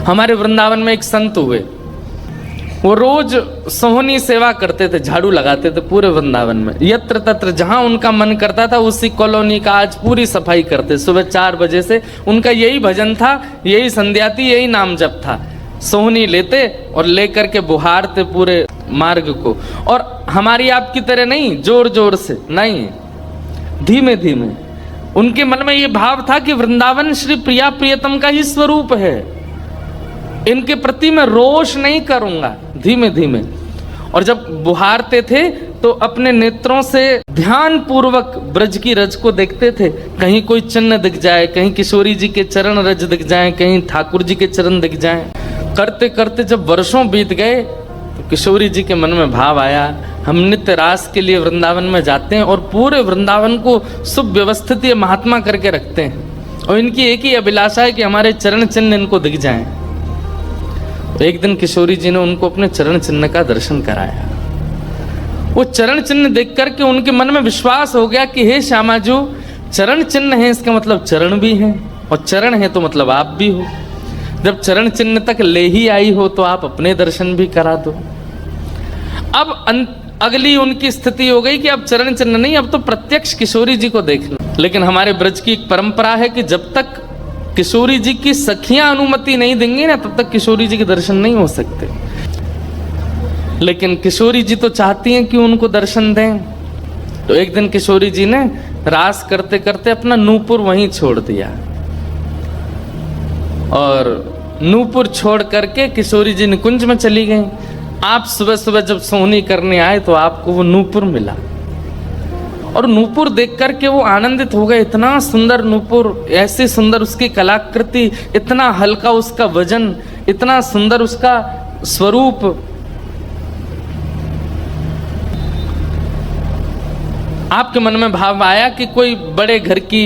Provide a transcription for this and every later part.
हमारे वृंदावन में एक संत हुए, वो रोज सोहनी सेवा करते थे, झाड़ू लगाते थे पूरे वृंदावन में, यत्र तत्र जहां उनका मन करता था उसी कॉलोनी का आज पूरी सफाई करते। सुबह 4 बजे से उनका यही भजन था, यही संध्या थी, यही नाम जप था। सोहनी लेते और लेकर के बुहारते पूरे मार्ग को, और हमारी आपकी तरह नहीं जोर जोर से, नहीं, धीमे धीमे। उनके मन में ये भाव था कि वृंदावन श्री प्रिया प्रियतम का ही स्वरूप है, इनके प्रति मैं रोष नहीं करूंगा, धीमे धीमे। और जब बुहारते थे तो अपने नेत्रों से ध्यान पूर्वक ब्रज की रज को देखते थे, कहीं कोई चिन्ह दिख जाए, कहीं किशोरी जी के चरण रज दिख जाए, कहीं ठाकुर जी के चरण दिख जाए। करते करते जब वर्षों बीत गए तो किशोरी जी के मन में भाव आया, हम नित्य रास के लिए वृंदावन में जाते हैं और पूरे वृंदावन को सुव्यवस्थित ये महात्मा करके रखते हैं, और इनकी एक ही अभिलाषा है कि हमारे चरण चिन्ह इनको दिख जाएं। एक दिन किशोरी जी ने उनको अपने चरण चिन्ह का दर्शन कराया। वो चरण चिन्ह देख करके उनके मन में विश्वास हो गया कि हे श्यामा जो चरण चिन्ह है इसका मतलब चरण भी है, और चरण है तो मतलब आप भी हो। जब चरण चिन्ह तक ले ही आई हो तो आप अपने दर्शन भी करा दो। अब अगली उनकी स्थिति हो गई कि अब चरण चिन्ह नहीं, अब तो प्रत्यक्ष किशोरी जी को देखना। लेकिन हमारे ब्रज की एक परंपरा है कि जब तक किशोरी जी की सखियां अनुमति नहीं देंगी ना, तब तक किशोरी जी के दर्शन नहीं हो सकते। लेकिन किशोरी जी तो चाहती हैं कि उनको दर्शन दें। तो एक दिन किशोरी जी ने रास करते करते अपना नूपुर वहीं छोड़ दिया, और नूपुर छोड़ करके किशोरी जी निकुंज में चली गई। आप सुबह सुबह जब सोहनी करने आए तो आपको वो नूपुर मिला, और नूपुर देख करके वो आनंदित हो गए। इतना सुंदर नूपुर, ऐसी सुंदर उसकी कलाकृति, इतना हल्का उसका वजन, इतना सुंदर उसका स्वरूप। आपके मन में भाव आया कि कोई बड़े घर की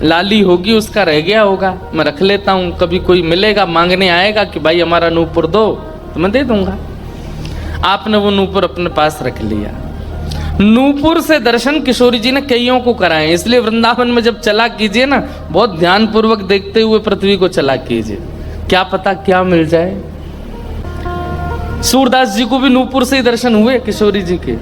लाली होगी, उसका रह गया होगा, मैं रख लेता हूं, कभी कोई मिलेगा मांगने आएगा कि भाई हमारा नूपुर दो तो मैं दे दूंगा। आपने वो नूपुर अपने पास रख लिया। नूपुर से दर्शन किशोरी जी ने कईयों को कराए, इसलिए वृंदावन में जब चला कीजिए ना, बहुत ध्यान पूर्वक देखते हुए पृथ्वी को चला कीजिए, क्या पता क्या मिल जाए। सूरदास जी को भी नूपुर से ही दर्शन हुए किशोरी जी के।